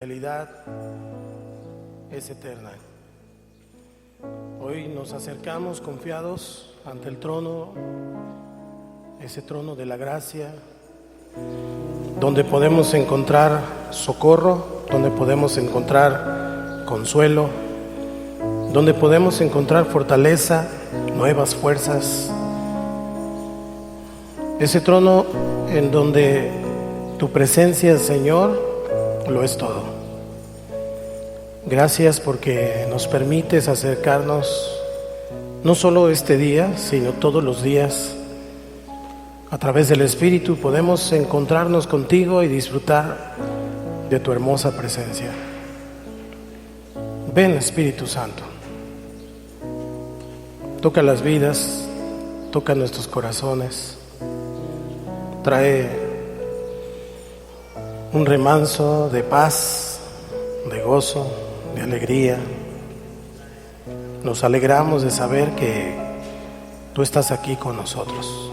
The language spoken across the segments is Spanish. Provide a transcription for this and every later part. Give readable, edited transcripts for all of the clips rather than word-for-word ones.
Realidad es eterna. Hoy nos acercamos confiados ante el trono, ese trono de la gracia, donde podemos encontrar socorro, donde podemos encontrar consuelo, donde podemos encontrar fortaleza, nuevas fuerzas. Ese trono en donde tu presencia, Señor, lo es todo. Gracias porque nos permites acercarnos no solo este día, sino todos los días. A través del Espíritu podemos encontrarnos contigo y disfrutar de tu hermosa presencia. Ven, Espíritu Santo. Toca las vidas, toca nuestros corazones. Trae un remanso de paz, de gozo, de alegría. Nos alegramos de saber que tú estás aquí con nosotros.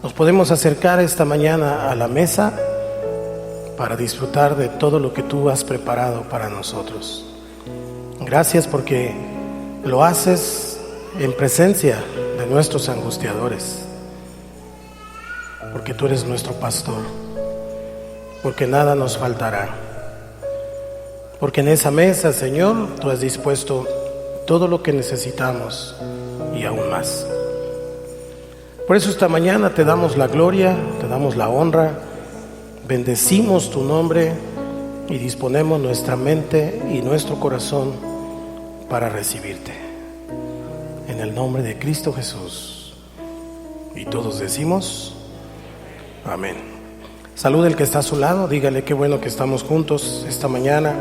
Nos podemos acercar esta mañana a la mesa para disfrutar de todo lo que tú has preparado para nosotros. Gracias porque lo haces en presencia de nuestros angustiadores, porque tú eres nuestro pastor, porque nada nos faltará, porque en esa mesa, Señor, tú has dispuesto todo lo que necesitamos y aún más. Por eso esta mañana te damos la gloria, te damos la honra, bendecimos tu nombre y disponemos nuestra mente y nuestro corazón para recibirte. En el nombre de Cristo Jesús. Y todos decimos amén. Salude al que está a su lado, dígale qué bueno que estamos juntos esta mañana.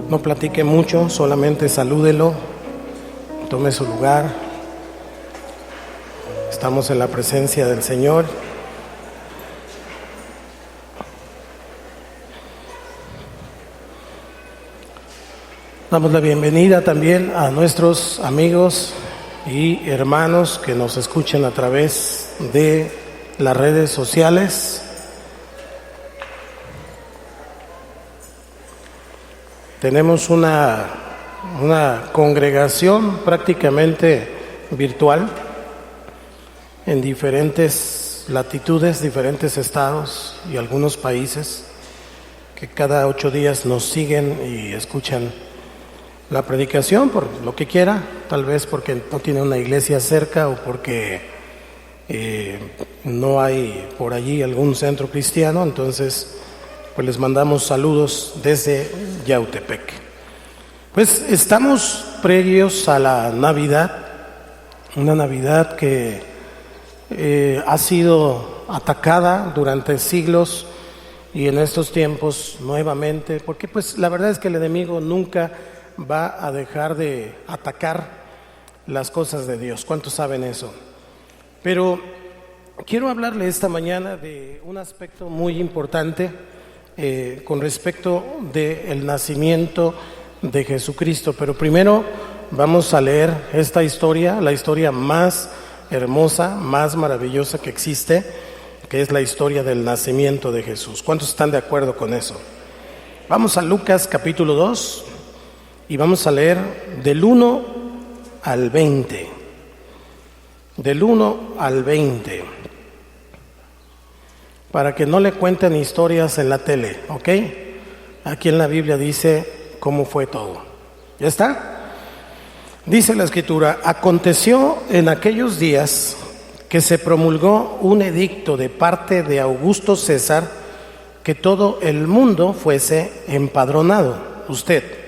No platique mucho, solamente salúdelo, tome su lugar. Estamos en la presencia del Señor. Damos la bienvenida también a nuestros amigos y hermanos que nos escuchan a través de las redes sociales. Tenemos una congregación prácticamente virtual en diferentes latitudes, diferentes estados y algunos países que cada 8 días nos siguen y escuchan la predicación por lo que quiera, tal vez porque no tiene una iglesia cerca o porque no hay por allí algún centro cristiano. Entonces pues les mandamos saludos desde Yautepec. Pues estamos previos a la Navidad, una Navidad que ha sido atacada durante siglos y en estos tiempos nuevamente, porque pues la verdad es que el enemigo nunca va a dejar de atacar las cosas de Dios. ¿Cuántos saben eso? Pero quiero hablarle esta mañana de un aspecto muy importante con respecto del nacimiento de Jesucristo. Pero primero vamos a leer esta historia, la historia más hermosa, más maravillosa que existe, que es la historia del nacimiento de Jesús. ¿Cuántos están de acuerdo con eso? Vamos a Lucas capítulo 2 y vamos a leer del 1 al 20. Del 1 al 20. Para que no le cuenten historias en la tele, ¿ok? Aquí en la Biblia dice cómo fue todo. ¿Ya está? Dice la Escritura: aconteció en aquellos días que se promulgó un edicto de parte de Augusto César que todo el mundo fuese empadronado. Usted.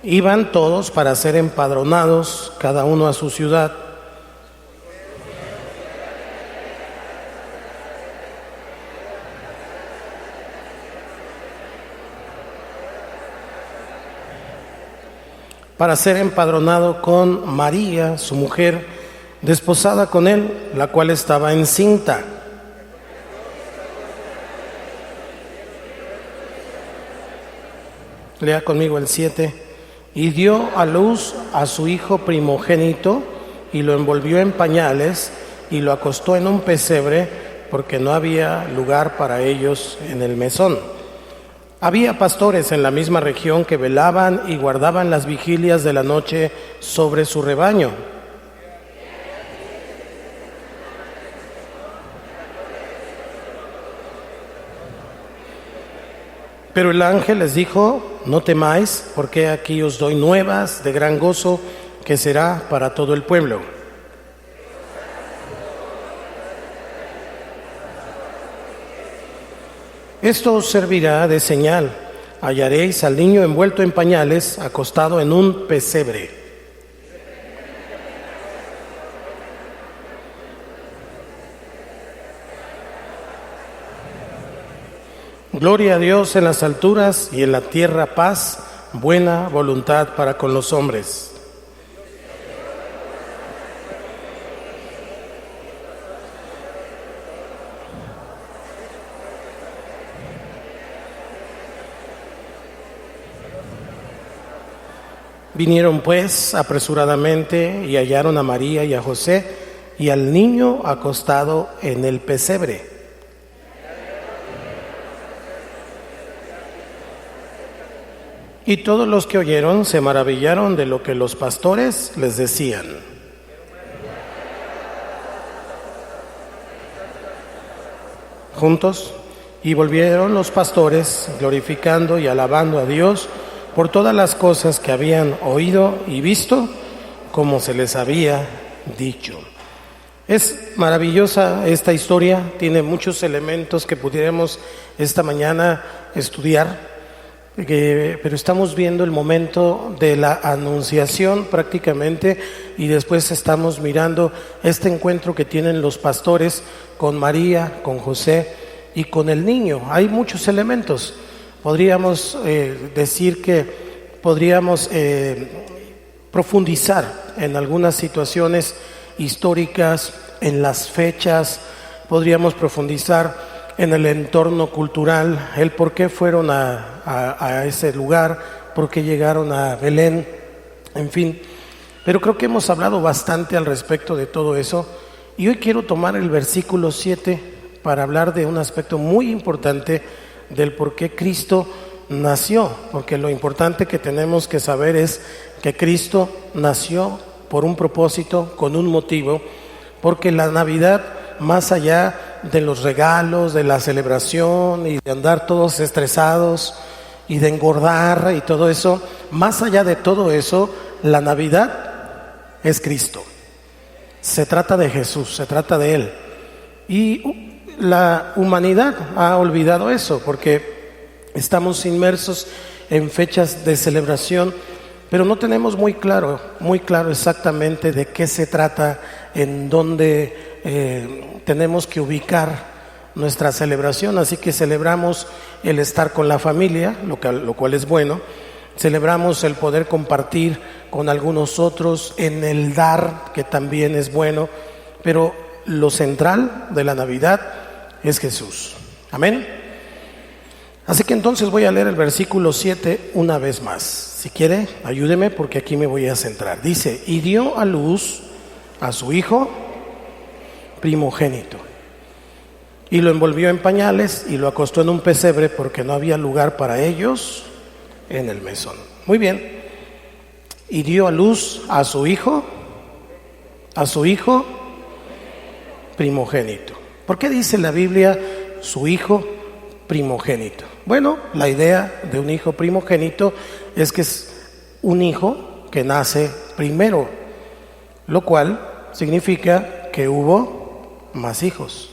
Iban todos para ser empadronados, cada uno a su ciudad. Para ser empadronado con María, su mujer, desposada con él, la cual estaba encinta. Lea conmigo el 7. Y dio a luz a su hijo primogénito, y lo envolvió en pañales y lo acostó en un pesebre porque no había lugar para ellos en el mesón. Había pastores en la misma región que velaban y guardaban las vigilias de la noche sobre su rebaño. Pero el ángel les dijo: no temáis, porque aquí os doy nuevas de gran gozo, que será para todo el pueblo. Esto os servirá de señal: hallaréis al niño envuelto en pañales, acostado en un pesebre. Gloria a Dios en las alturas y en la tierra paz, buena voluntad para con los hombres. Vinieron pues apresuradamente y hallaron a María y a José y al niño acostado en el pesebre. Y todos los que oyeron se maravillaron de lo que los pastores les decían. Juntos, y volvieron los pastores glorificando y alabando a Dios por todas las cosas que habían oído y visto, como se les había dicho. Es maravillosa esta historia, tiene muchos elementos que pudiéramos esta mañana estudiar. Pero estamos viendo el momento de la anunciación prácticamente, y después estamos mirando este encuentro que tienen los pastores con María, con José y con el niño. Hay muchos elementos. Podríamos decir que podríamos profundizar en algunas situaciones históricas, en las fechas, podríamos profundizar en el entorno cultural, el por qué fueron a ese lugar, por qué llegaron a Belén, en fin. Pero creo que hemos hablado bastante al respecto de todo eso, y hoy quiero tomar el versículo 7 para hablar de un aspecto muy importante del por qué Cristo nació, porque lo importante que tenemos que saber es que Cristo nació por un propósito, con un motivo, porque la Navidad, más allá de los regalos, de la celebración y de andar todos estresados y de engordar y todo eso, más allá de todo eso, la Navidad es Cristo. Se trata de Jesús, se trata de Él. Y la humanidad ha olvidado eso, porque estamos inmersos en fechas de celebración, pero no tenemos muy claro exactamente de qué se trata, en dónde tenemos que ubicar nuestra celebración. Así que celebramos el estar con la familia, lo cual es bueno. Celebramos el poder compartir con algunos otros, en el dar, que también es bueno. Pero lo central de la Navidad es Jesús. Amén. Así que entonces voy a leer el versículo 7 una vez más. Si quiere, ayúdeme, porque aquí me voy a centrar. Dice: y dio a luz a su hijo primogénito, y lo envolvió en pañales y lo acostó en un pesebre porque no había lugar para ellos en el mesón. Muy bien. Y dio a luz a su hijo primogénito. ¿Por qué dice la Biblia su hijo primogénito? Bueno, la idea de un hijo primogénito es que es un hijo que nace primero, lo cual significa que hubo más hijos.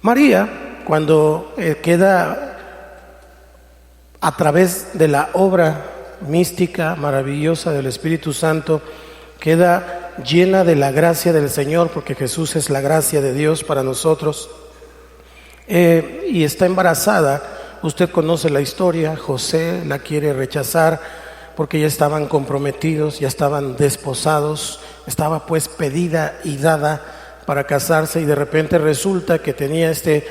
María, cuando queda a través de la obra mística maravillosa del Espíritu Santo, queda llena de la gracia del Señor, porque Jesús es la gracia de Dios para nosotros, y está embarazada. Usted conoce la historia. José la quiere rechazar porque ya estaban comprometidos, ya estaban desposados, estaba pues pedida y dada para casarse, y de repente resulta que tenía este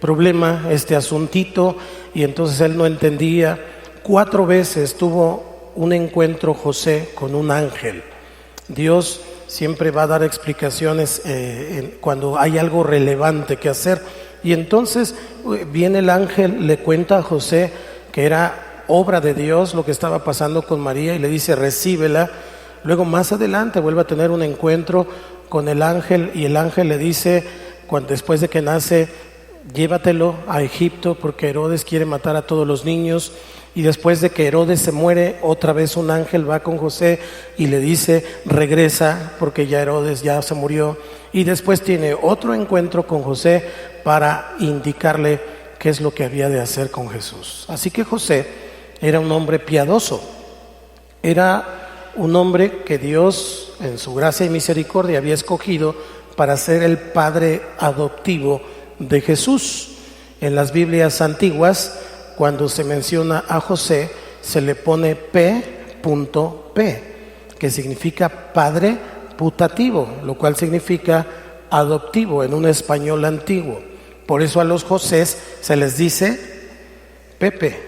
problema, este asuntito, y entonces él no entendía. 4 veces tuvo un encuentro José con un ángel. Dios siempre va a dar explicaciones cuando hay algo relevante que hacer. Y entonces viene el ángel, le cuenta a José que era obra de Dios lo que estaba pasando con María y le dice recíbela. Luego más adelante vuelve a tener un encuentro con el ángel y el ángel le dice, después de que nace, llévatelo a Egipto porque Herodes quiere matar a todos los niños. Y después de que Herodes se muere, otra vez un ángel va con José y le dice, regresa porque ya Herodes ya se murió. Y después tiene otro encuentro con José para indicarle qué es lo que había de hacer con Jesús. Así que José era un hombre piadoso, era un hombre que Dios en su gracia y misericordia había escogido para ser el padre adoptivo de Jesús. En las Biblias antiguas, cuando se menciona a José, se le pone P.P, que significa padre putativo, lo cual significa adoptivo en un español antiguo. Por eso a los Josés se les dice Pepe,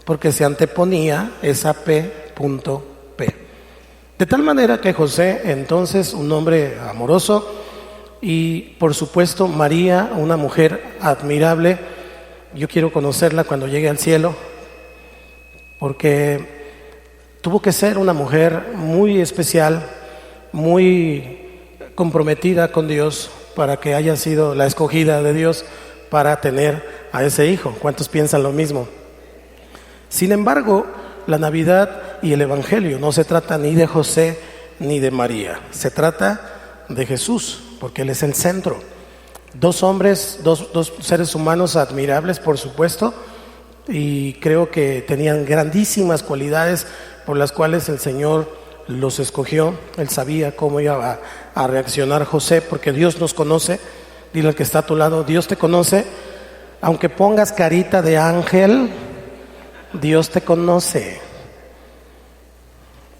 porque se anteponía esa P.P. De tal manera que José, entonces, un hombre amoroso, y por supuesto María, una mujer admirable. Yo quiero conocerla cuando llegue al cielo, porque tuvo que ser una mujer muy especial, muy comprometida con Dios, para que haya sido la escogida de Dios para tener a ese hijo. ¿Cuántos piensan lo mismo? Sin embargo, la Navidad y el Evangelio no se trata ni de José ni de María, se trata de Jesús, porque Él es el centro. Dos hombres, dos seres humanos admirables, por supuesto, y creo que tenían grandísimas cualidades por las cuales el Señor los escogió. Él sabía cómo iba a reaccionar José, porque Dios nos conoce. Dile al que está a tu lado, Dios te conoce. Aunque pongas carita de ángel, Dios te conoce.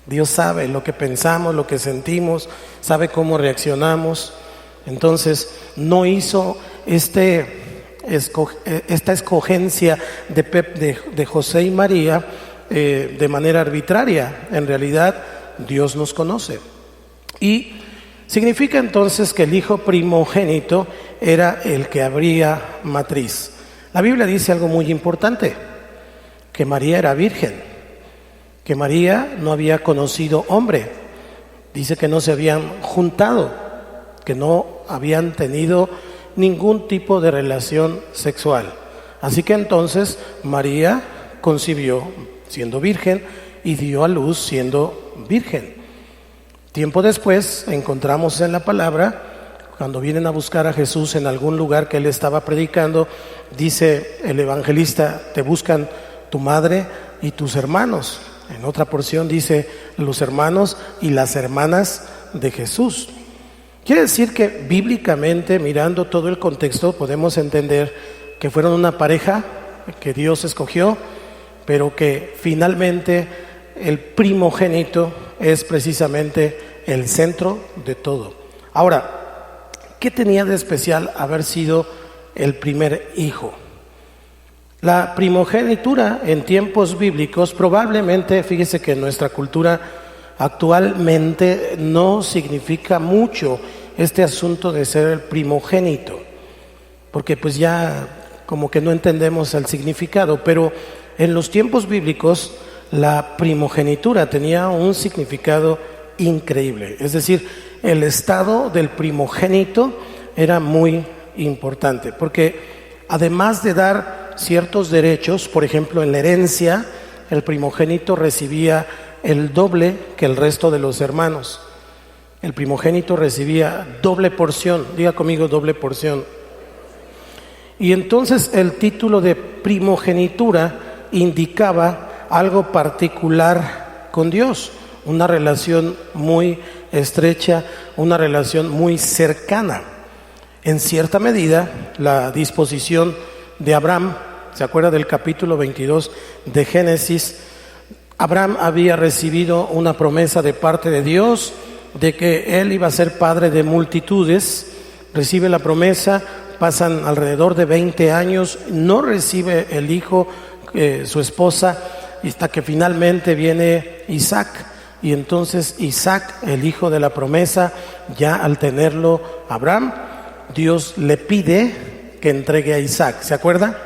Dios sabe lo que pensamos, lo que sentimos, sabe cómo reaccionamos. Entonces no hizo esta escogencia de José y María de manera arbitraria. En realidad Dios nos conoce. Y significa entonces que el hijo primogénito era el que abría matriz. La Biblia dice algo muy importante, que María era virgen, que María no había conocido hombre. Dice que no se habían juntado, que no habían tenido ningún tipo de relación sexual. Así que entonces María concibió siendo virgen y dio a luz siendo virgen. Tiempo después encontramos en la palabra, cuando vienen a buscar a Jesús en algún lugar que él estaba predicando, dice el evangelista, te buscan tu madre y tus hermanos. En otra porción dice los hermanos y las hermanas de Jesús. Quiere decir que bíblicamente, mirando todo el contexto, podemos entender que fueron una pareja que Dios escogió, pero que finalmente el primogénito es precisamente el centro de todo. Ahora, ¿qué tenía de especial haber sido el primer hijo? La primogenitura en tiempos bíblicos probablemente, fíjese que en nuestra cultura actualmente no significa mucho este asunto de ser el primogénito, porque pues ya como que no entendemos el significado, pero en los tiempos bíblicos la primogenitura tenía un significado increíble. Es decir, el estado del primogénito era muy importante, porque además de dar ciertos derechos, por ejemplo en la herencia, el primogénito recibía el doble que el resto de los hermanos. El primogénito recibía doble porción, diga conmigo doble porción. Y entonces el título de primogenitura indicaba algo particular con Dios, una relación muy estrecha, una relación muy cercana. En cierta medida, la disposición de Abraham, ¿se acuerda del capítulo 22 de Génesis? Abraham había recibido una promesa de parte de Dios de que él iba a ser padre de multitudes. Recibe la promesa, pasan alrededor de 20 años, no recibe el hijo, su esposa, hasta que finalmente viene Isaac. y entonces Isaac, el hijo de la promesa, ya al tenerlo Abraham, Dios le pide que entregue a Isaac. ¿Se acuerda?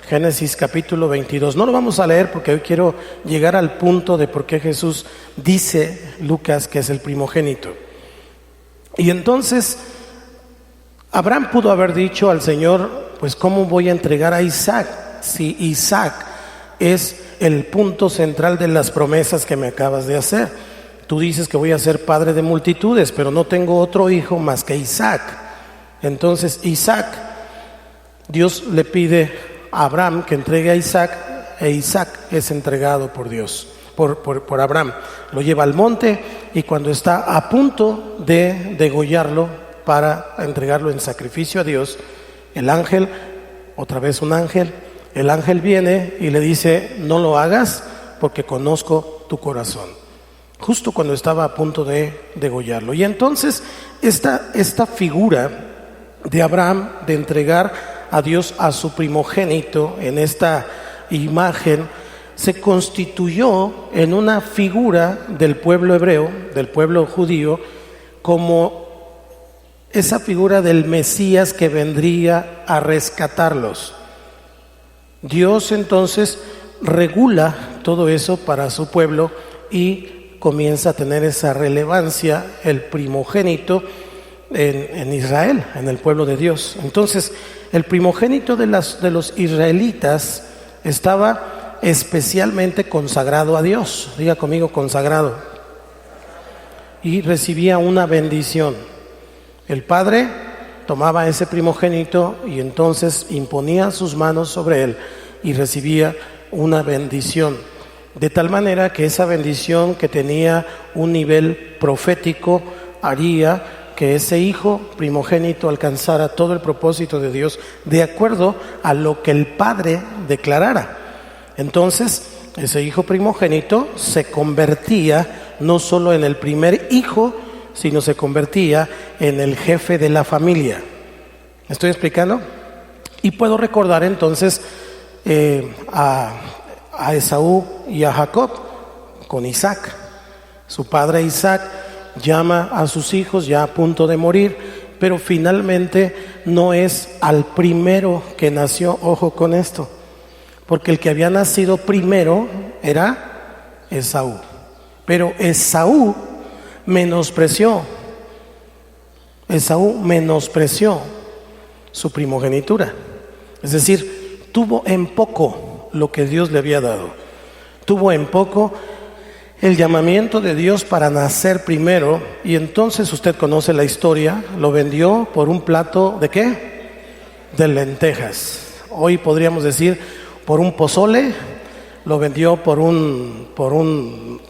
Génesis capítulo 22. No lo vamos a leer porque hoy quiero llegar al punto de por qué Jesús dice, Lucas, que es el primogénito. Y entonces Abraham pudo haber dicho al Señor, pues ¿cómo voy a entregar a Isaac? Si Isaac es el punto central de las promesas que me acabas de hacer. Tú dices que voy a ser padre de multitudes, pero no tengo otro hijo más que Isaac. Entonces Isaac, Dios le pide a Abraham que entregue a Isaac, e Isaac es entregado por Dios, por Abraham. Lo lleva al monte y cuando está a punto de degollarlo para entregarlo en sacrificio a Dios, el ángel, otra vez un ángel, el ángel viene y le dice, no lo hagas porque conozco tu corazón. Justo cuando estaba a punto de degollarlo. Y entonces esta figura de Abraham de entregar a Dios a su primogénito en esta imagen se constituyó en una figura del pueblo hebreo, del pueblo judío, como esa figura del Mesías que vendría a rescatarlos. Dios entonces regula todo eso para su pueblo y comienza a tener esa relevancia el primogénito en Israel, en el pueblo de Dios. Entonces, el primogénito de los israelitas estaba especialmente consagrado a Dios. Diga conmigo, consagrado. Y recibía una bendición. El padre tomaba ese primogénito y entonces imponía sus manos sobre él y recibía una bendición. De tal manera que esa bendición, que tenía un nivel profético, haría que ese hijo primogénito alcanzara todo el propósito de Dios de acuerdo a lo que el padre declarara. Entonces, ese hijo primogénito se convertía no solo en el primer hijo, sino se convertía en el jefe de la familia. ¿Me estoy explicando? Y puedo recordar entonces a Esaú y a Jacob con Isaac. Su padre Isaac llama a sus hijos ya a punto de morir, pero finalmente no es al primero que nació. Ojo con esto, porque el que había nacido primero era Esaú, pero Esaú menospreció su primogenitura, es decir, tuvo en poco lo que Dios le había dado, tuvo en poco el llamamiento de Dios para nacer primero, y entonces usted conoce la historia, lo vendió por un plato ¿de qué? De lentejas. Hoy podríamos decir por un pozole, lo vendió por un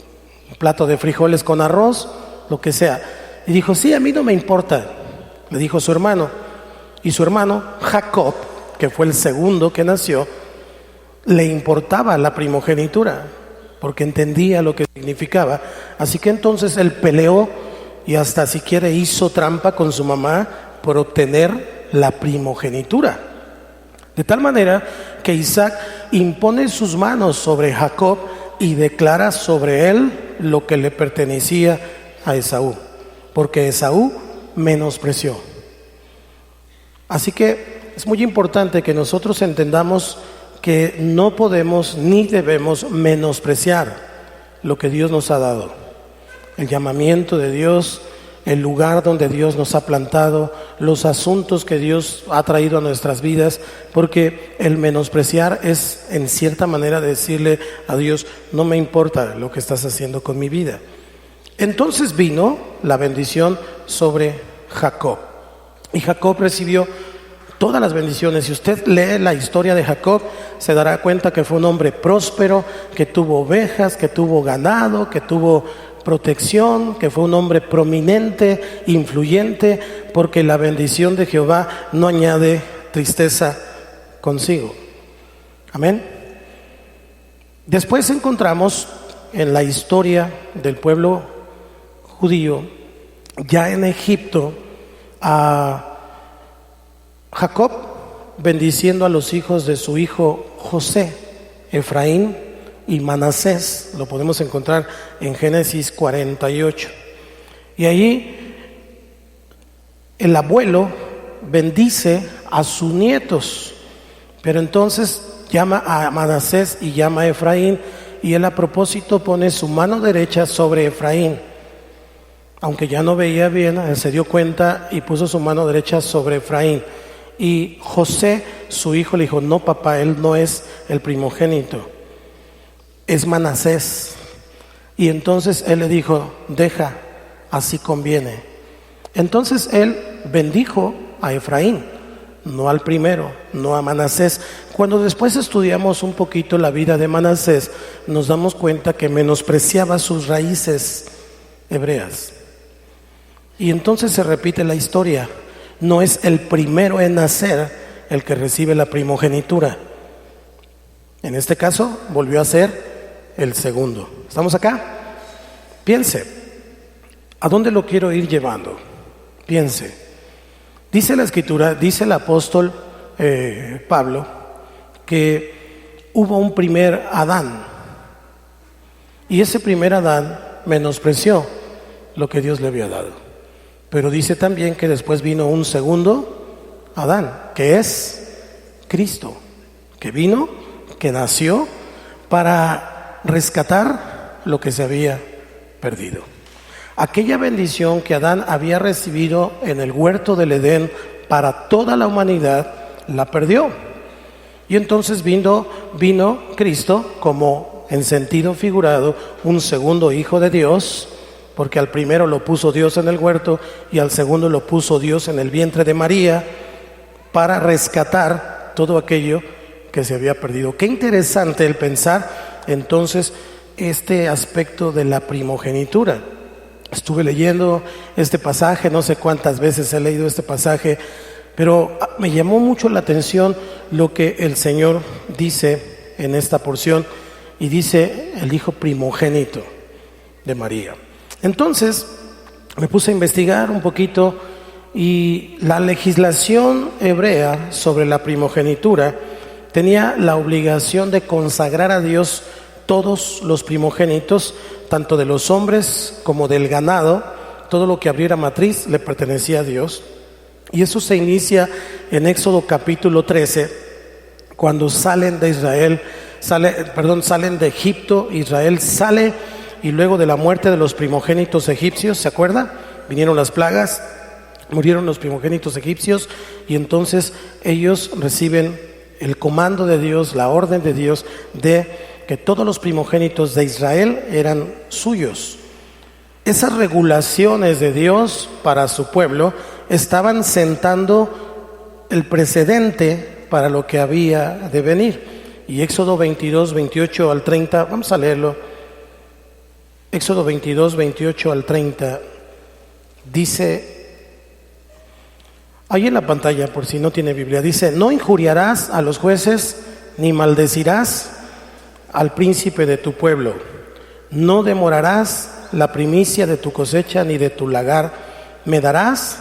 plato de frijoles con arroz, lo que sea. Y dijo, sí, a mí no me importa, le dijo su hermano. Y su hermano Jacob, que fue el segundo que nació, le importaba la primogenitura, porque entendía lo que significaba. Así que entonces él peleó y hasta si quiere hizo trampa con su mamá por obtener la primogenitura. De tal manera que Isaac impone sus manos sobre Jacob y declara sobre él lo que le pertenecía a Esaú, porque Esaú menospreció. Así que es muy importante que nosotros entendamos que no podemos ni debemos menospreciar lo que Dios nos ha dado, el llamamiento de Dios, el lugar donde Dios nos ha plantado, los asuntos que Dios ha traído a nuestras vidas, porque el menospreciar es en cierta manera decirle a Dios, no me importa lo que estás haciendo con mi vida. Entonces vino la bendición sobre Jacob, y Jacob recibió todas las bendiciones. Si usted lee la historia de Jacob, se dará cuenta que fue un hombre próspero, que tuvo ovejas, que tuvo ganado, que tuvo protección, que fue un hombre prominente, influyente, porque la bendición de Jehová no añade tristeza consigo. Amén. Después encontramos en la historia del pueblo judío, ya en Egipto, a Jacob bendiciendo a los hijos de su hijo José, Efraín, y Manasés. Lo podemos encontrar en Génesis 48. Y ahí el abuelo bendice a sus nietos, pero entonces llama a Manasés y llama a Efraín, y él a propósito pone su mano derecha sobre Efraín. Aunque ya no veía bien, él se dio cuenta y puso su mano derecha sobre Efraín. Y José, su hijo, le dijo: no, papá, él no es el primogénito, es Manasés. Y entonces él le dijo: deja, así conviene. Entonces él bendijo a Efraín, no al primero, no a Manasés. Cuando después estudiamos un poquito la vida de Manasés, nos damos cuenta que menospreciaba sus raíces hebreas. Y entonces se repite la historia. No es el primero en nacer el que recibe la primogenitura. En este caso volvió a ser el segundo. ¿Estamos acá? Piense, ¿a dónde lo quiero ir llevando? Piense. Dice la Escritura, dice el apóstol Pablo, que hubo un primer Adán. Y ese primer Adán menospreció lo que Dios le había dado. Pero dice también que después vino un segundo Adán, que es Cristo, que vino, que nació para rescatar lo que se había perdido. Aquella bendición que Adán había recibido en el huerto del Edén para toda la humanidad, la perdió. Y entonces vino Cristo como, en sentido figurado, un segundo hijo de Dios, porque al primero lo puso Dios en el huerto y al segundo lo puso Dios en el vientre de María, para rescatar todo aquello que se había perdido. Qué interesante el pensar entonces este aspecto de la primogenitura. Estuve leyendo este pasaje, no sé cuántas veces he leído este pasaje, pero me llamó mucho la atención lo que el Señor dice en esta porción, y dice el hijo primogénito de María. Entonces me puse a investigar un poquito, y la legislación hebrea sobre la primogenitura tenía la obligación de consagrar a Dios todos los primogénitos, tanto de los hombres como del ganado. Todo lo que abriera matriz le pertenecía a Dios. Y eso se inicia en Éxodo capítulo 13, cuando salen de Egipto. Israel sale, y luego de la muerte de los primogénitos egipcios, ¿se acuerda? Vinieron las plagas, murieron los primogénitos egipcios, y entonces ellos reciben el comando de Dios, la orden de Dios, de que todos los primogénitos de Israel eran suyos. Esas regulaciones de Dios para su pueblo estaban sentando el precedente para lo que había de venir. Y Éxodo 22, 28 al 30, vamos a leerlo. Éxodo 22, 28 al 30, dice, ahí en la pantalla por si no tiene Biblia, dice: no injuriarás a los jueces, ni maldecirás al príncipe de tu pueblo, no demorarás la primicia de tu cosecha ni de tu lagar, me darás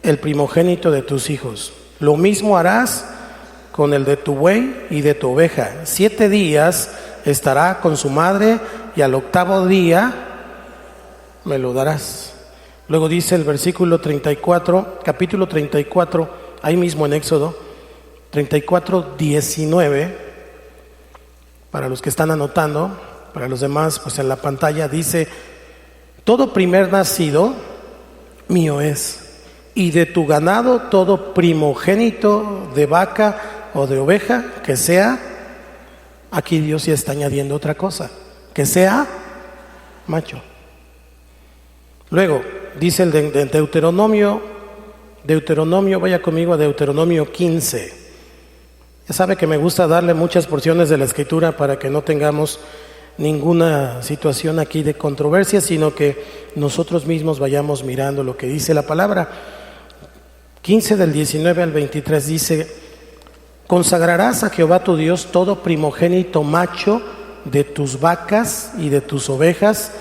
el primogénito de tus hijos. Lo mismo harás con el de tu buey y de tu oveja. 7 días estará con su madre, y al 8º día me lo darás. Luego dice el versículo 34, capítulo 34, ahí mismo en Éxodo 34, 19, para los que están anotando, para los demás pues en la pantalla dice: todo primer nacido mío es, y de tu ganado todo primogénito de vaca o de oveja que sea, aquí Dios ya está añadiendo otra cosa, que sea macho. Luego dice el de Deuteronomio, vaya conmigo a Deuteronomio 15. Ya sabe que me gusta darle muchas porciones de la Escritura para que no tengamos ninguna situación aquí de controversia, sino que nosotros mismos vayamos mirando lo que dice la palabra. 15 del 19 al 23 dice: consagrarás a Jehová tu Dios todo primogénito macho de tus vacas y de tus ovejas.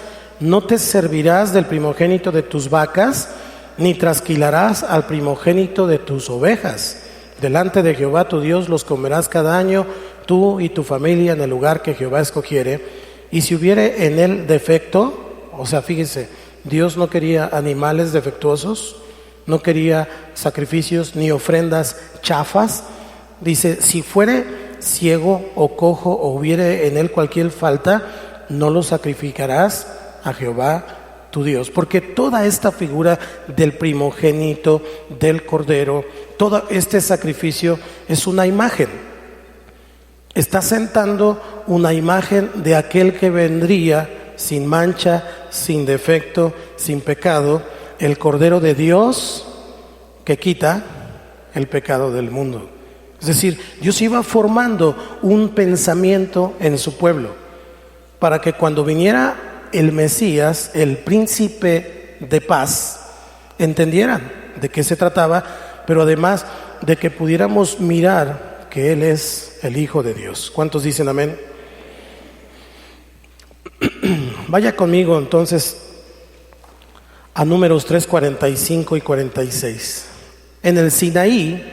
No te servirás del primogénito de tus vacas, ni trasquilarás al primogénito de tus ovejas. Delante de Jehová tu Dios los comerás cada año. tú y tu familia en el lugar que Jehová escogiere, y si hubiere en él defecto, o sea, fíjense, Dios no quería animales defectuosos, no quería sacrificios ni ofrendas chafas. Dice, si fuere ciego o cojo o hubiere en él cualquier falta, no lo sacrificarás a Jehová tu Dios. Porque toda esta figura del primogénito, del cordero, todo este sacrificio es una imagen. Está sentando una imagen de aquel que vendría sin mancha, sin defecto, sin pecado, el Cordero de Dios que quita el pecado del mundo. Es decir, Dios iba formando un pensamiento en su pueblo para que cuando viniera el Mesías, el príncipe de paz, entendieran de qué se trataba, pero además de que pudiéramos mirar que Él es el Hijo de Dios. ¿Cuántos dicen amén? Vaya conmigo entonces a Números 3, 45 y 46. En el Sinaí,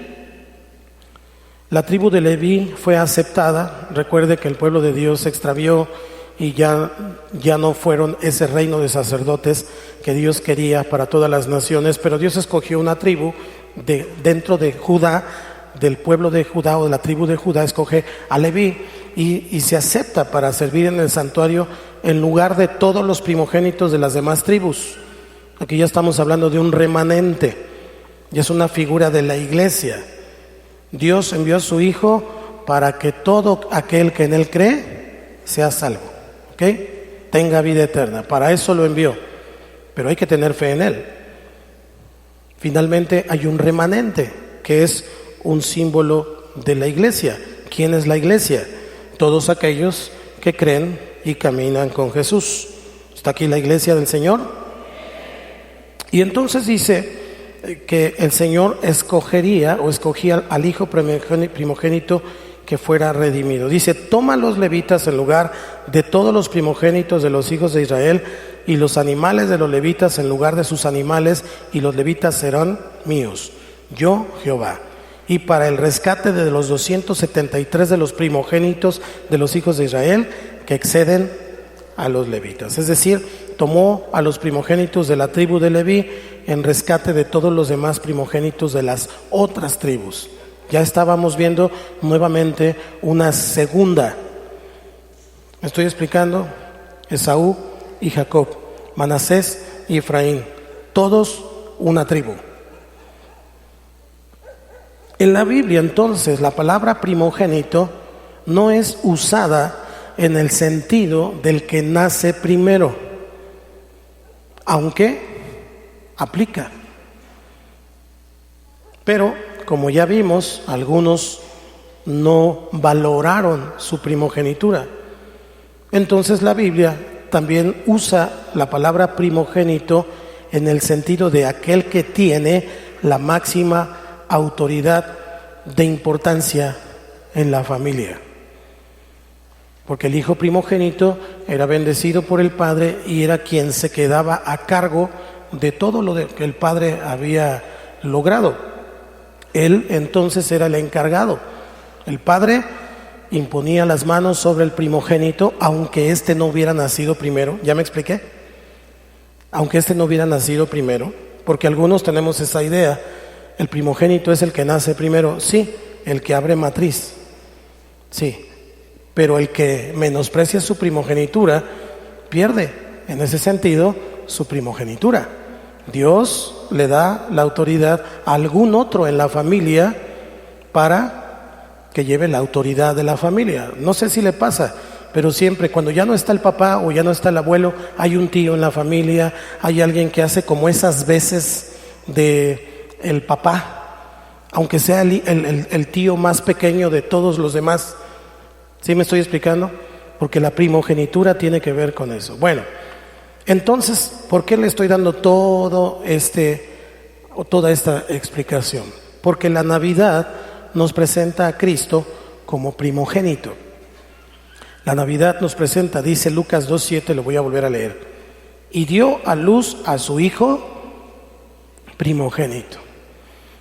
la tribu de Leví fue aceptada. Recuerde que el pueblo de Dios se extravió y ya no fueron ese reino de sacerdotes que Dios quería para todas las naciones, pero Dios escogió una tribu dentro de Judá, del pueblo de Judá o de la tribu de Judá, escoge a Leví y se acepta para servir en el santuario en lugar de todos los primogénitos de las demás tribus. Aquí ya estamos hablando de un remanente, ya es una figura de la iglesia. Dios envió a su Hijo para que todo aquel que en Él cree sea salvo, ¿ok? Tenga vida eterna. Para eso lo envió, pero hay que tener fe en Él. Finalmente hay un remanente que es un símbolo de la iglesia. ¿Quién es la iglesia? Todos aquellos que creen y caminan con Jesús. ¿Está aquí la iglesia del Señor? Y entonces dice que el Señor escogía al hijo primogénito que fuera redimido. Dice, toma los levitas en lugar de todos los primogénitos de los hijos de Israel, y los animales de los levitas en lugar de sus animales, y los levitas serán míos, yo Jehová. Y para el rescate de los 273 de los primogénitos de los hijos de Israel que exceden a los levitas. Es decir, tomó a los primogénitos de la tribu de Leví en rescate de todos los demás primogénitos de las otras tribus. Ya estábamos viendo nuevamente una segunda. ¿Me estoy explicando? Esaú y Jacob, Manasés y Efraín, todos una tribu. En la Biblia, entonces, la palabra primogénito no es usada en el sentido del que nace primero, aunque aplica. Pero, como ya vimos, algunos no valoraron su primogenitura. Entonces la Biblia también usa la palabra primogénito en el sentido de aquel que tiene la máxima autoridad de importancia en la familia. Porque el hijo primogénito era bendecido por el padre y era quien se quedaba a cargo de todo lo que el padre había logrado. Él entonces era el encargado. El padre imponía las manos sobre el primogénito, aunque éste no hubiera nacido primero. ¿Ya me expliqué? Aunque éste no hubiera nacido primero, porque algunos tenemos esa idea. El primogénito es el que nace primero. Sí, el que abre matriz. Sí, pero el que menosprecia su primogenitura pierde, en ese sentido, su primogenitura. Dios le da la autoridad a algún otro en la familia para que lleve la autoridad de la familia. No sé si le pasa, pero siempre cuando ya no está el papá o ya no está el abuelo, hay un tío en la familia, hay alguien que hace como esas veces de el papá, aunque sea el tío más pequeño de todos los demás. ¿Sí me estoy explicando? Porque la primogenitura tiene que ver con eso. Bueno, entonces, ¿por qué le estoy dando toda esta explicación? Porque la Navidad nos presenta a Cristo como primogénito. La Navidad nos presenta, dice Lucas 2:7, lo voy a volver a leer, y dio a luz a su hijo primogénito,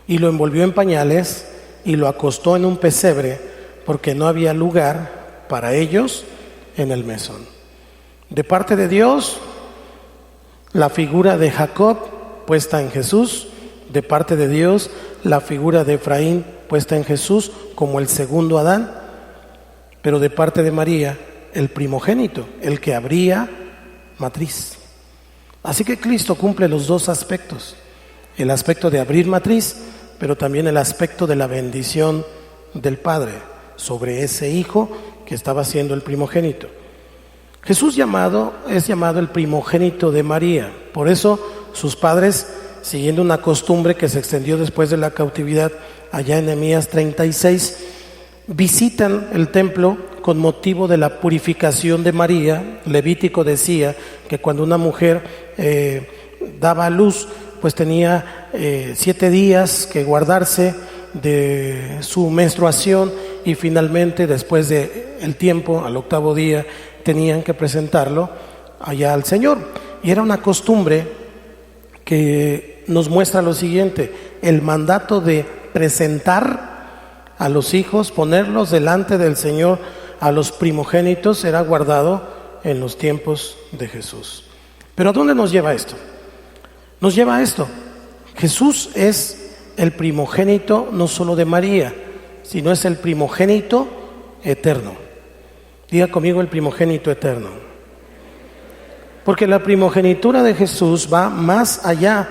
y lo envolvió en pañales y lo acostó en un pesebre, porque no había lugar para ellos en el mesón. De parte de Dios, la figura de Jacob puesta en Jesús. De parte de Dios, la figura de Efraín puesta en Jesús como el segundo Adán. Pero de parte de María, el primogénito, el que abría matriz. Así que Cristo cumple los dos aspectos: el aspecto de abrir matriz, pero también el aspecto de la bendición del Padre sobre ese hijo que estaba siendo el primogénito. Jesús es llamado el primogénito de María. Por eso sus padres, siguiendo una costumbre que se extendió después de la cautividad, allá en Nehemías 36, visitan el templo con motivo de la purificación de María. Levítico decía que cuando una mujer daba a luz, pues tenía 7 días que guardarse de su menstruación, y finalmente, después de el tiempo, al 8º día, tenían que presentarlo allá al Señor. Y era una costumbre que nos muestra lo siguiente: el mandato de presentar a los hijos, ponerlos delante del Señor, a los primogénitos, era guardado en los tiempos de Jesús. Pero ¿a dónde nos lleva esto? Nos lleva a esto: Jesús es el primogénito no solo de María, sino es el primogénito eterno. Diga conmigo: el primogénito eterno. Porque la primogenitura de Jesús va más allá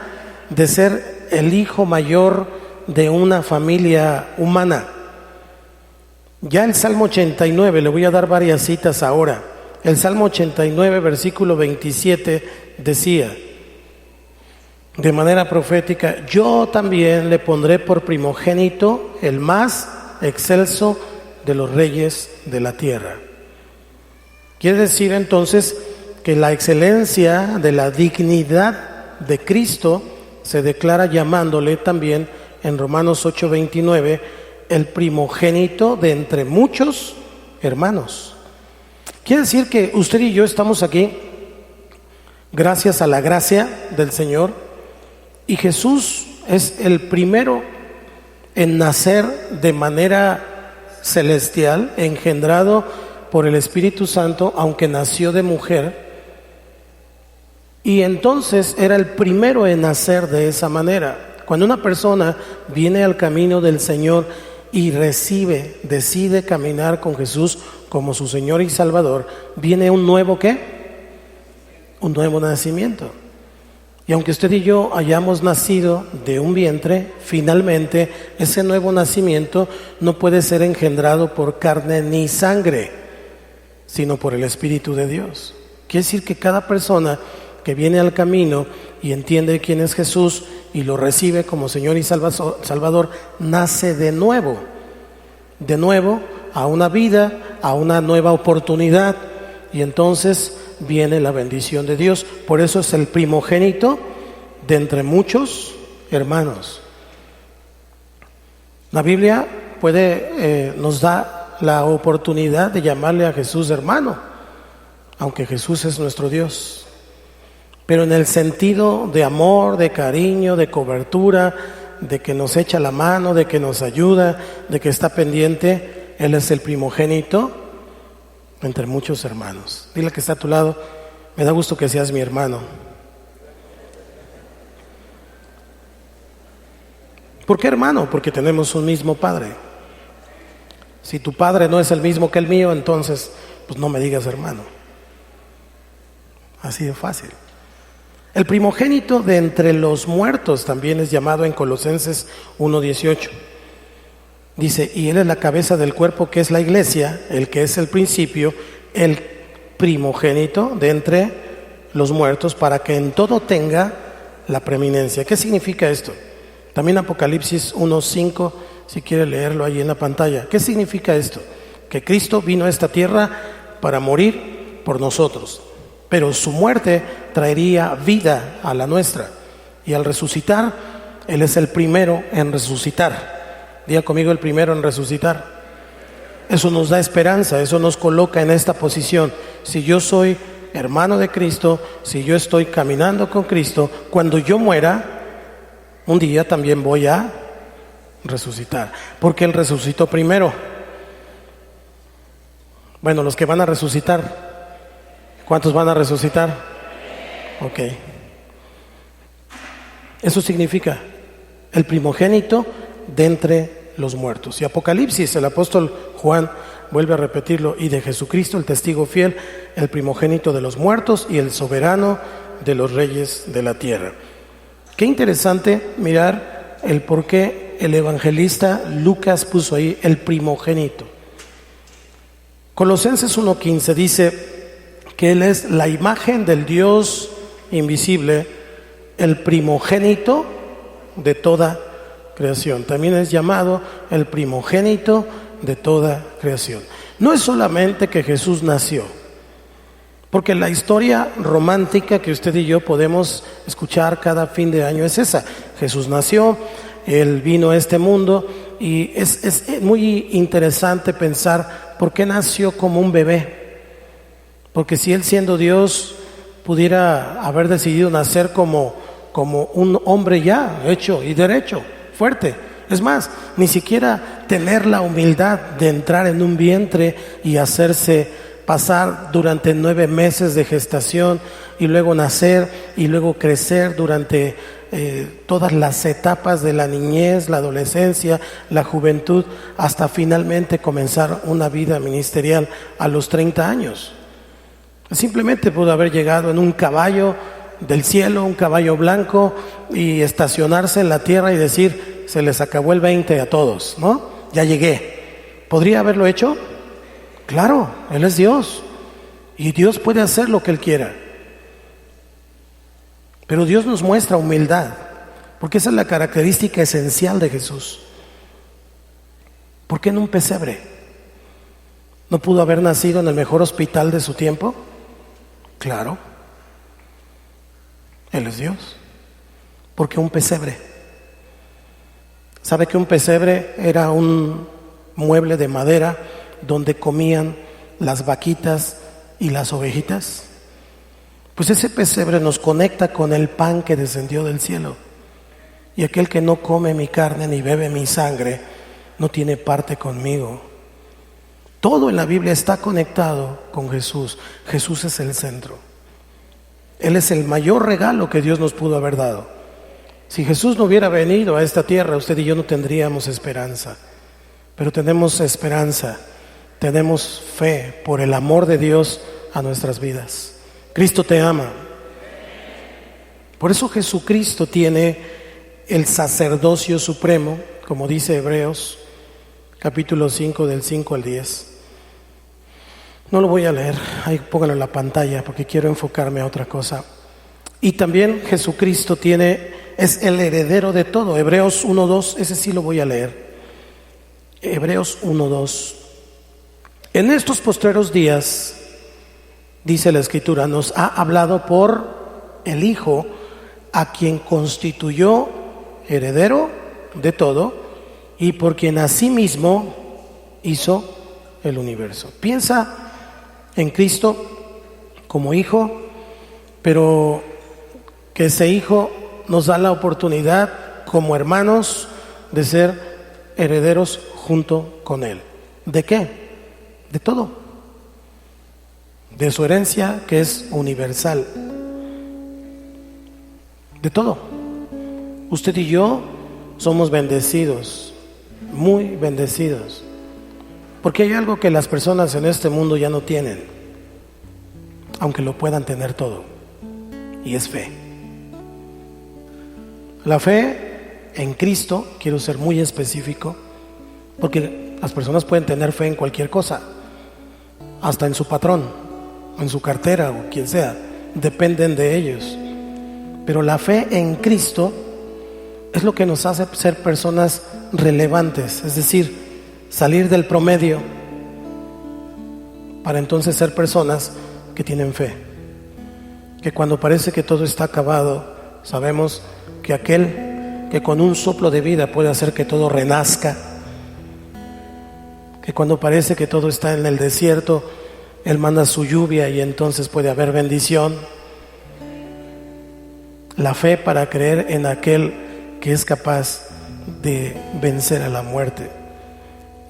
de ser el hijo mayor de una familia humana. Ya el Salmo 89, le voy a dar varias citas ahora. El Salmo 89, versículo 27, decía de manera profética: yo también le pondré por primogénito el más excelso de los reyes de la tierra. Quiere decir entonces que la excelencia de la dignidad de Cristo se declara llamándole también en Romanos 8:29 el primogénito de entre muchos hermanos. Quiere decir que usted y yo estamos aquí gracias a la gracia del Señor, y Jesús es el primero en nacer de manera celestial, engendrado por el Espíritu Santo, aunque nació de mujer, y entonces era el primero en nacer de esa manera. Cuando una persona viene al camino del Señor y decide caminar con Jesús como su Señor y Salvador, viene un nuevo ¿qué? Un nuevo nacimiento. Y aunque usted y yo hayamos nacido de un vientre, finalmente ese nuevo nacimiento no puede ser engendrado por carne ni sangre, sino por el Espíritu de Dios. Quiere decir que cada persona que viene al camino y entiende quién es Jesús y lo recibe como Señor y Salvador, nace de nuevo a una vida, a una nueva oportunidad, y entonces viene la bendición de Dios. Por eso es el primogénito de entre muchos hermanos. La Biblia nos da la oportunidad de llamarle a Jesús hermano, aunque Jesús es nuestro Dios, pero en el sentido de amor, de cariño, de cobertura, de que nos echa la mano, de que nos ayuda, de que está pendiente. Él es el primogénito entre muchos hermanos. Dile que está a tu lado: me da gusto que seas mi hermano. ¿Por qué hermano? Porque tenemos un mismo Padre. Si tu Padre no es el mismo que el mío, entonces pues no me digas hermano. Así de fácil. El primogénito de entre los muertos también es llamado en Colosenses 1:18. Dice: y Él es la cabeza del cuerpo, que es la iglesia, el que es el principio, el primogénito de entre los muertos, para que en todo tenga la preeminencia. ¿Qué significa esto? También Apocalipsis 1:5, si quiere leerlo ahí en la pantalla. ¿Qué significa esto? Que Cristo vino a esta tierra para morir por nosotros, pero su muerte traería vida a la nuestra, y al resucitar, Él es el primero en resucitar. Diga conmigo: el primero en resucitar. Eso nos da esperanza, eso nos coloca en esta posición. Si yo soy hermano de Cristo, si yo estoy caminando con Cristo, cuando yo muera, un día también voy a resucitar, porque Él resucitó primero. Bueno, los que van a resucitar. ¿Cuántos van a resucitar? Ok. Eso significa el primogénito de entre los muertos. Y Apocalipsis, el apóstol Juan vuelve a repetirlo, y de Jesucristo, el testigo fiel, el primogénito de los muertos y el soberano de los reyes de la tierra. Qué interesante mirar el por qué el evangelista Lucas puso ahí el primogénito. Colosenses 1:15 dice que Él es la imagen del Dios invisible, el primogénito de toda creación. También es llamado el primogénito de toda creación. No es solamente que Jesús nació, porque la historia romántica que usted y yo podemos escuchar cada fin de año es esa. Jesús nació, Él vino a este mundo, y es muy interesante pensar por qué nació como un bebé. Porque si Él, siendo Dios, pudiera haber decidido nacer como un hombre ya hecho y derecho, fuerte. Es más, ni siquiera tener la humildad de entrar en un vientre y hacerse pasar durante 9 meses de gestación y luego nacer y luego crecer durante todas las etapas de la niñez, la adolescencia, la juventud, hasta finalmente comenzar una vida ministerial a los 30 años. Simplemente pudo haber llegado en un caballo del cielo, un caballo blanco, y estacionarse en la tierra y decir: se les acabó el 20 a todos, ¿no? Ya llegué. ¿Podría haberlo hecho? Claro, Él es Dios y Dios puede hacer lo que Él quiera. Pero Dios nos muestra humildad, porque esa es la característica esencial de Jesús. ¿Por qué en un pesebre? ¿No pudo haber nacido en el mejor hospital de su tiempo? Claro, Él es Dios. ¿Por qué un pesebre? ¿Sabe que un pesebre era un mueble de madera donde comían las vaquitas y las ovejitas? Pues ese pesebre nos conecta con el pan que descendió del cielo. Y aquel que no come mi carne ni bebe mi sangre no tiene parte conmigo. Todo en la Biblia está conectado con Jesús. Jesús es el centro. Él es el mayor regalo que Dios nos pudo haber dado. Si Jesús no hubiera venido a esta tierra, usted y yo no tendríamos esperanza. Pero tenemos esperanza, tenemos fe por el amor de Dios a nuestras vidas. Cristo te ama. Por eso Jesucristo tiene el sacerdocio supremo, como dice Hebreos, capítulo 5, del 5 al 10. No lo voy a leer, ahí pónganlo en la pantalla porque quiero enfocarme a otra cosa. Y también Jesucristo es el heredero de todo. Hebreos 1:2, ese sí lo voy a leer. Hebreos 1:2. En estos postreros días, dice la Escritura, nos ha hablado por el Hijo, a quien constituyó heredero de todo y por quien asimismo hizo el universo. Piensa en Cristo como Hijo, pero que ese Hijo nos da la oportunidad como hermanos de ser herederos junto con Él. ¿De qué? De todo. De su herencia, que es universal. De todo. Usted y yo somos bendecidos, muy bendecidos, porque hay algo que las personas en este mundo ya no tienen, aunque lo puedan tener todo, y es fe. La fe en Cristo, quiero ser muy específico, porque las personas pueden tener fe en cualquier cosa, hasta en su patrón, en su cartera o quien sea, dependen de ellos. Pero la fe en Cristo es lo que nos hace ser personas relevantes, es decir, salir del promedio para entonces ser personas que tienen fe, que cuando parece que todo está acabado, sabemos que aquel que con un soplo de vida puede hacer que todo renazca, que cuando parece que todo está en el desierto, Él manda su lluvia y entonces puede haber bendición. La fe para creer en aquel que es capaz de vencer a la muerte.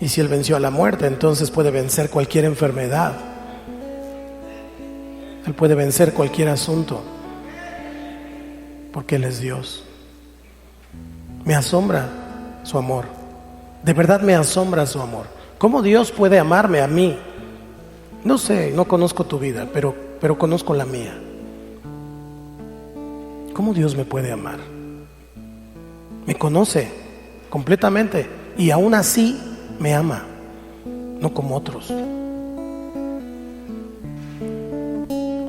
Y si Él venció a la muerte, entonces puede vencer cualquier enfermedad. Él puede vencer cualquier asunto, porque Él es Dios. Me asombra su amor. De verdad me asombra su amor. ¿Cómo Dios puede amarme a mí? No sé, no conozco tu vida, pero conozco la mía. ¿Cómo Dios me puede amar? Me conoce completamente y aún así me ama, no como otros.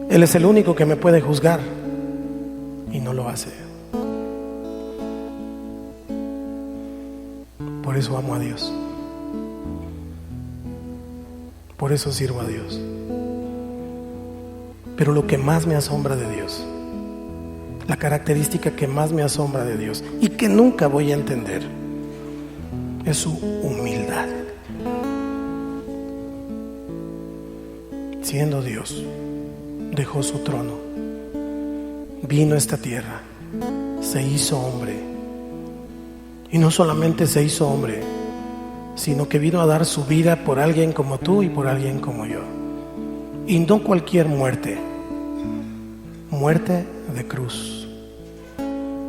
Él es el único que me puede juzgar y no lo hace. Por eso amo a Dios. Por eso sirvo a Dios. Pero lo que más me asombra de Dios, la característica que más me asombra de Dios y que nunca voy a entender, es su humildad. Siendo Dios, dejó su trono, vino a esta tierra, se hizo hombre. Y no solamente se hizo hombre, sino que vino a dar su vida por alguien como tú y por alguien como yo. Y no cualquier muerte, muerte de cruz.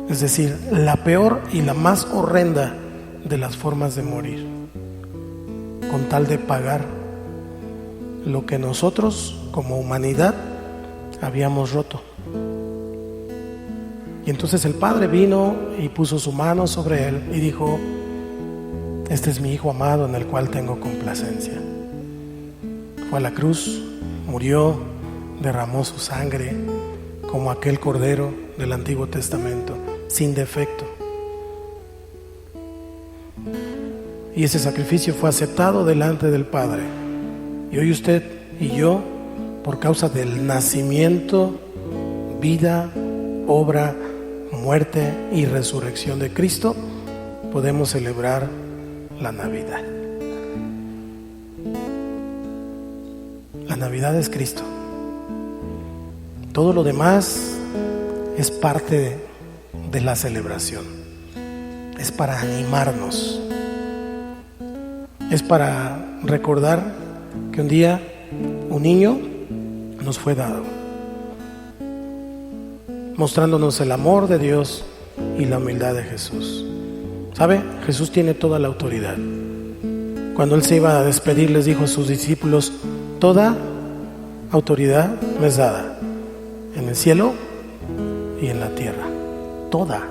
Es decir, la peor y la más horrenda de las formas de morir, con tal de pagar lo que nosotros como humanidad habíamos roto. Y entonces el Padre vino y puso su mano sobre él y dijo: este es mi Hijo amado en el cual tengo complacencia. Fue a la cruz, murió, derramó su sangre como aquel cordero del Antiguo Testamento, sin defecto. Y ese sacrificio fue aceptado delante del Padre. Y hoy usted y yo, por causa del nacimiento, vida, obra, muerte y resurrección de Cristo, podemos celebrar la Navidad. La Navidad es Cristo. Todo lo demás es parte de la celebración. Es para animarnos. Es para recordar que un día un niño nos fue dado, mostrándonos el amor de Dios y la humildad de Jesús. ¿Sabe? Jesús tiene toda la autoridad. Cuando Él se iba a despedir, les dijo a sus discípulos: toda autoridad me es dada en el cielo y en la tierra. Toda.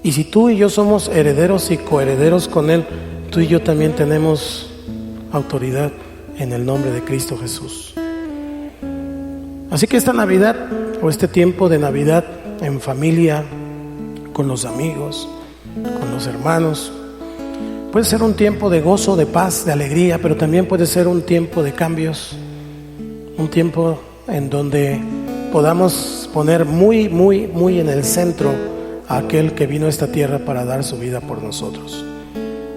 Y si tú y yo somos herederos y coherederos con Él, tú y yo también tenemos autoridad en el nombre de Cristo Jesús. Así que esta Navidad, o este tiempo de Navidad en familia, con los amigos, con los hermanos, puede ser un tiempo de gozo, de paz, de alegría, pero también puede ser un tiempo de cambios, un tiempo en donde podamos poner muy en el centro a aquel que vino a esta tierra para dar su vida por nosotros.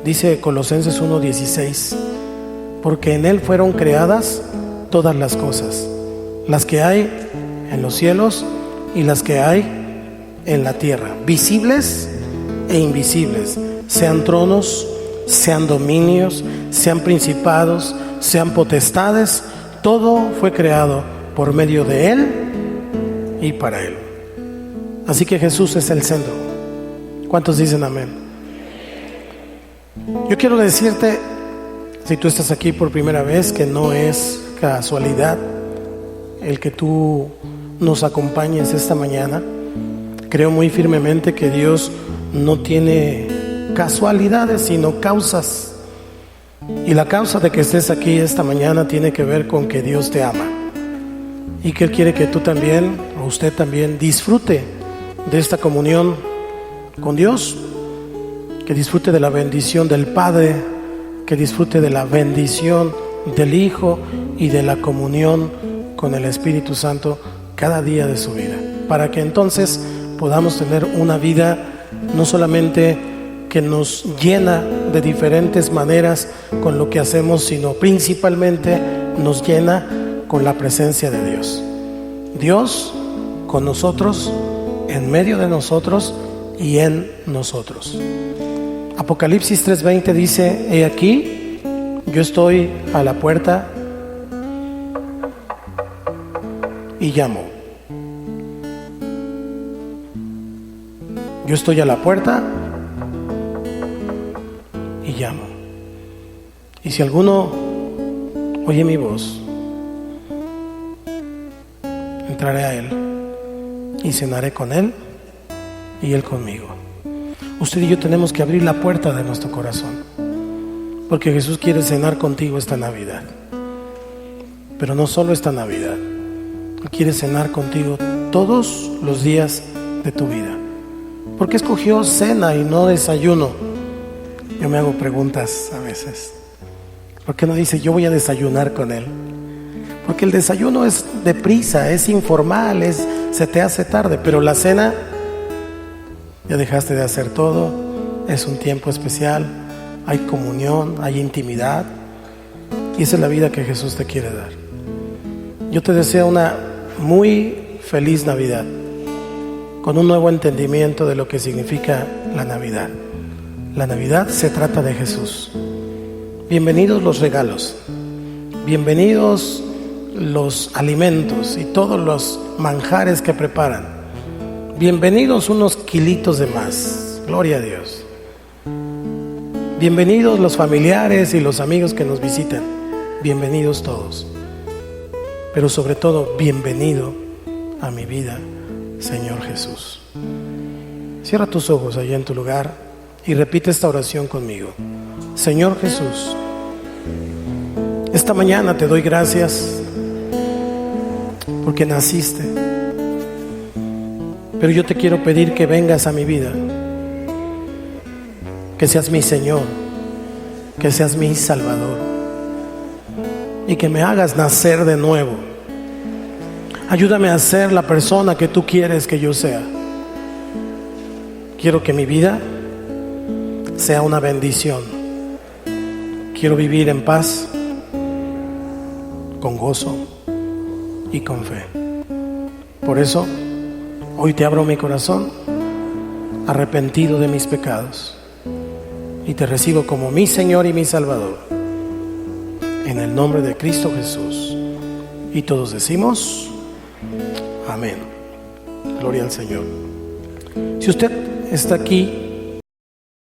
Dice Colosenses 1:16: porque en Él fueron creadas todas las cosas, las que hay en los cielos y las que hay en la tierra, visibles e invisibles, sean tronos, sean dominios, sean principados, sean potestades. Todo fue creado por medio de Él y para Él. Así que Jesús es el centro. ¿Cuántos dicen amén? Yo quiero decirte, si tú estás aquí por primera vez, que no es casualidad el que tú nos acompañes esta mañana. Creo muy firmemente que Dios no tiene casualidades, sino causas. Y la causa de que estés aquí esta mañana tiene que ver con que Dios te ama y que Él quiere que tú también, o usted también, disfrute de esta comunión con Dios, que disfrute de la bendición del Padre, que disfrute de la bendición del Hijo y de la comunión con el Espíritu Santo cada día de su vida, para que entonces podamos tener una vida no solamente que nos llena de diferentes maneras con lo que hacemos, sino principalmente nos llena con la presencia de Dios. Dios con nosotros, en medio de nosotros y en nosotros. Apocalipsis 3:20 dice: he aquí, yo estoy a la puerta y llamo. Yo estoy a la puerta y llamo. Y si alguno oye mi voz, entraré a él y cenaré con él y él conmigo. Usted y yo tenemos que abrir la puerta de nuestro corazón, porque Jesús quiere cenar contigo esta Navidad. Pero no solo esta Navidad, Él quiere cenar contigo todos los días de tu vida. ¿Por qué escogió cena y no desayuno? Yo me hago preguntas a veces. ¿Por qué no dice yo voy a desayunar con Él? Porque el desayuno es deprisa, es informal, se te hace tarde, pero la cena ya dejaste de hacer todo, es un tiempo especial, hay comunión, hay intimidad, y esa es la vida que Jesús te quiere dar. Yo te deseo una muy feliz Navidad, con un nuevo entendimiento de lo que significa la Navidad. La Navidad se trata de Jesús. Bienvenidos los regalos, bienvenidos los alimentos y todos los manjares que preparan. Bienvenidos unos kilitos de más, gloria a Dios. Bienvenidos los familiares y los amigos que nos visitan, bienvenidos todos. Pero sobre todo, bienvenido a mi vida, Señor Jesús. Cierra tus ojos allá en tu lugar y repite esta oración conmigo. Señor Jesús, esta mañana te doy gracias porque naciste. Pero yo te quiero pedir que vengas a mi vida, que seas mi Señor, que seas mi Salvador y que me hagas nacer de nuevo. Ayúdame a ser la persona que tú quieres que yo sea. Quiero que mi vida sea una bendición. Quiero vivir en paz, con gozo y con fe. Por eso hoy te abro mi corazón, arrepentido de mis pecados, y te recibo como mi Señor y mi Salvador, en el nombre de Cristo Jesús. Y todos decimos amén. Gloria al Señor. Si usted está aquí